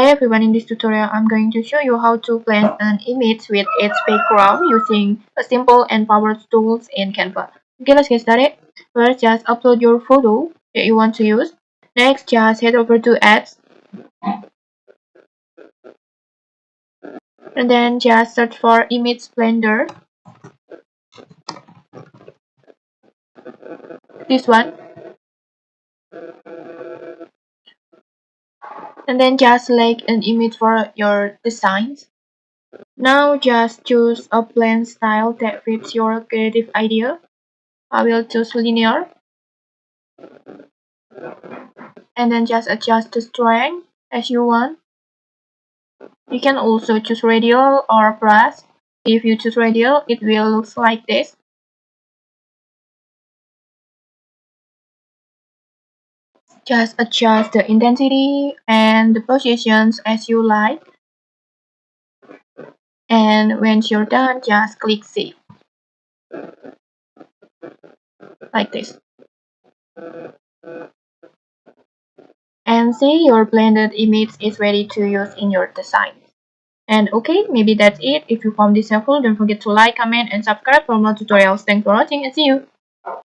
Hi everyone, in this tutorial I'm going to show you how to blend an image with its background using a simple and powerful tools in Canva. Okay, let's get started. First, just upload your photo that you want to use. Next, just head over to Ads and then just search for Image Blender. This one. And then just select an image for your designs. Now just choose a blend style that fits your creative idea. I will choose linear. And then just adjust the strength as you want. You can also choose radial or brush. If you choose radial, it will look like this. Just adjust the intensity and the positions as you like. And when you're done, just click save. Like this. And see, your blended image is ready to use in your design. And okay, maybe that's it. If you found this helpful, don't forget to like, comment, and subscribe for more tutorials. Thanks for watching and see you.